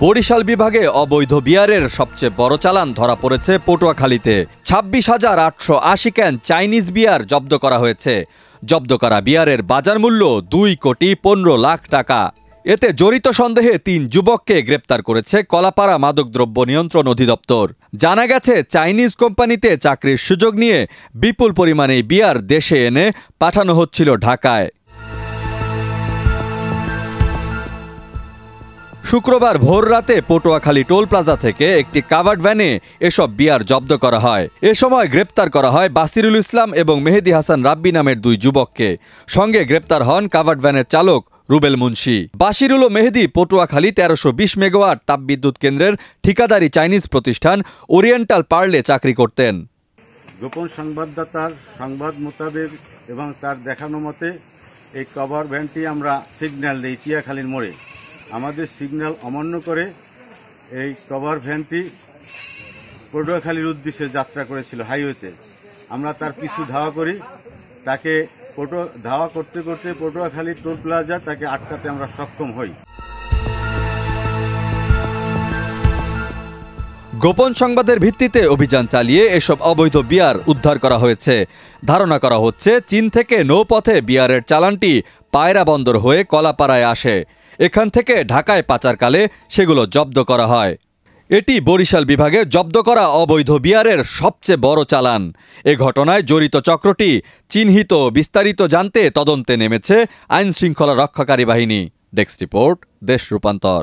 বরিশাল বিভাগে অবৈধ বিয়ারের সবচেয়ে বড় চালান ধরা পড়েছে পটুয়াখালীতে। 26,880 ক্যান চাইনিজ বিয়ার জব্দ করা হয়েছে। জব্দ করা বিয়ারের বাজার মূল্য 2,15,00,000 টাকা। এতে জড়িত সন্দেহে 3 যুবককে গ্রেপ্তার করেছে কলাপাড়া মাদকদ্রব্য নিয়ন্ত্রণ অধিদপ্তর। জানা গেছে, চাইনিজ কোম্পানিতে চাকরির সুযোগ নিয়ে বিপুল পরিমাণে বিয়ার দেশে এনে পাঠানো হচ্ছিল ঢাকায়। শুক্রবার ভোর রাতে পটুয়াখালী টোল প্লাজা থেকে একটি কাভার্ড ভ্যানে এসব বিয়ার জব্দ করা হয়। এ সময় গ্রেপ্তার করা হয় বাসিরুল ইসলাম এবং মেহেদি হাসান রাব্বি নামের 2 যুবককে। সঙ্গে গ্রেপ্তার হন কাভার্ড ভ্যানের চালক রুবেল মুন্সি। বাসিরুল ও মেহেদি পটুয়াখালী 1320 মেগাওয়াট তাপবিদ্যুৎ কেন্দ্রের ঠিকাদারি চাইনিজ প্রতিষ্ঠান ওরিয়েন্টাল পার্লে চাকরি করতেন। গোপন সংবাদদাতার সংবাদ মোতাবেক এবং তার দেখানো মতে এই কভার ভ্যানটি আমরা সিগন্যাল দিই টিয়াখালীর মোড়ে। আমাদের সিগন্যাল অমান্য করে এই কভার ভ্যানটি পটুয়াখালীর উদ্দেশ্যে যাত্রা করেছিল হাইওয়েতে। আমরা তার পিছু ধাওয়া করি। তাকে ধাওয়া করতে করতে পটুয়াখালী টোল প্লাজা তাকে আটকাতে আমরা সক্ষম হই। গোপন সংবাদের ভিত্তিতে অভিযান চালিয়ে এসব অবৈধ বিয়ার উদ্ধার করা হয়েছে। ধারণা করা হচ্ছে, চীন থেকে নৌপথে বিয়ারের চালানটি পায়রা বন্দর হয়ে কলাপাড়ায় আসে। এখান থেকে ঢাকায় পাচারকালে সেগুলো জব্দ করা হয়। এটি বরিশাল বিভাগে জব্দ করা অবৈধ বিয়ারের সবচেয়ে বড় চালান। এ ঘটনায় জড়িত চক্রটি চিহ্নিত, বিস্তারিত জানতে তদন্তে নেমেছে আইনশৃঙ্খলা রক্ষাকারী বাহিনী। ডেস্ক রিপোর্ট, দেশ রূপান্তর।